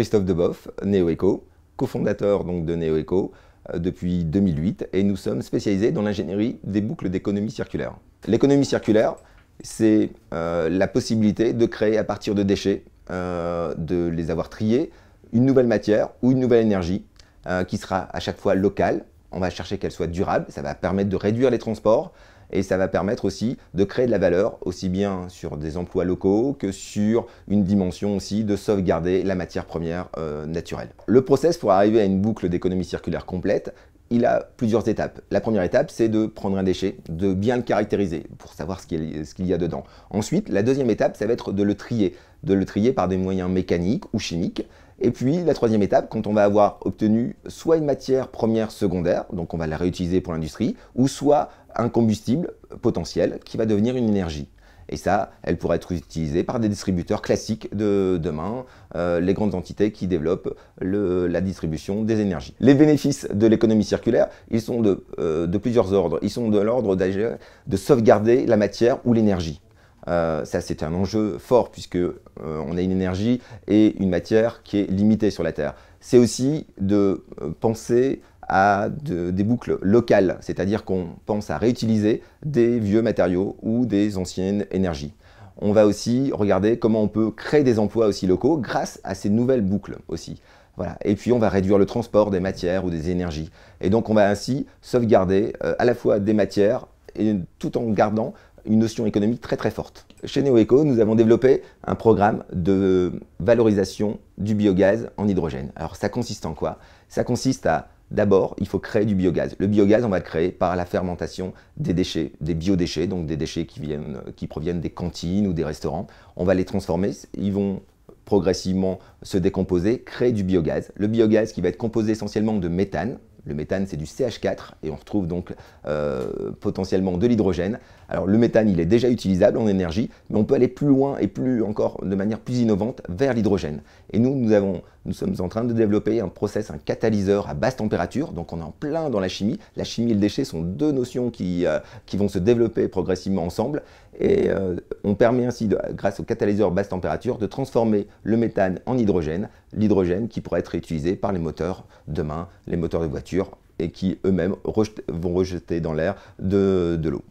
Christophe Deboff, NeoEco, cofondateur donc de NeoEco depuis 2008, et nous sommes spécialisés dans l'ingénierie des boucles d'économie circulaire. L'économie circulaire, c'est la possibilité de créer à partir de déchets, de les avoir triés, une nouvelle matière ou une nouvelle énergie qui sera à chaque fois locale. On va chercher qu'elle soit durable, ça va permettre de réduire les transports et ça va permettre aussi de créer de la valeur, aussi bien sur des emplois locaux que sur une dimension aussi de sauvegarder la matière première naturelle. Le process pour arriver à une boucle d'économie circulaire complète, il a plusieurs étapes. La première étape, c'est de prendre un déchet, de bien le caractériser pour savoir ce qu'il y a dedans. Ensuite, la deuxième étape, ça va être de le trier par des moyens mécaniques ou chimiques. Et puis la troisième étape, quand on va avoir obtenu soit une matière première secondaire, donc on va la réutiliser pour l'industrie, ou soit un combustible potentiel qui va devenir une énergie. Et ça, elle pourra être utilisée par des distributeurs classiques de demain, les grandes entités qui développent la distribution des énergies. Les bénéfices de l'économie circulaire, ils sont de plusieurs ordres. Ils sont de l'ordre de sauvegarder la matière ou l'énergie. Ça, c'est un enjeu fort puisque on a une énergie et une matière qui est limitée sur la Terre. C'est aussi de penser à des boucles locales, c'est-à-dire qu'on pense à réutiliser des vieux matériaux ou des anciennes énergies. On va aussi regarder comment on peut créer des emplois aussi locaux grâce à ces nouvelles boucles aussi. Voilà. Et puis on va réduire le transport des matières ou des énergies. Et donc on va ainsi sauvegarder à la fois des matières et tout en gardant une notion économique très très forte. Chez NeoEco, nous avons développé un programme de valorisation du biogaz en hydrogène. Alors ça consiste en quoi? Ça consiste à, d'abord, il faut créer du biogaz. Le biogaz, on va le créer par la fermentation des déchets, des biodéchets, donc des déchets qui proviennent des cantines ou des restaurants. On va les transformer, ils vont progressivement se décomposer, créer du biogaz. Le biogaz qui va être composé essentiellement de méthane. Le méthane, c'est du CH4 et on retrouve donc potentiellement de l'hydrogène. Alors le méthane, il est déjà utilisable en énergie, mais on peut aller plus loin et encore de manière plus innovante vers l'hydrogène. Et nous sommes en train de développer un process, un catalyseur à basse température, donc on est en plein dans la chimie. La chimie et le déchet sont deux notions qui vont se développer progressivement ensemble et on permet ainsi, grâce au catalyseur basse température, de transformer le méthane en hydrogène, l'hydrogène qui pourra être réutilisé par les moteurs demain, les moteurs de voitures, et qui eux-mêmes vont rejeter dans l'air de l'eau.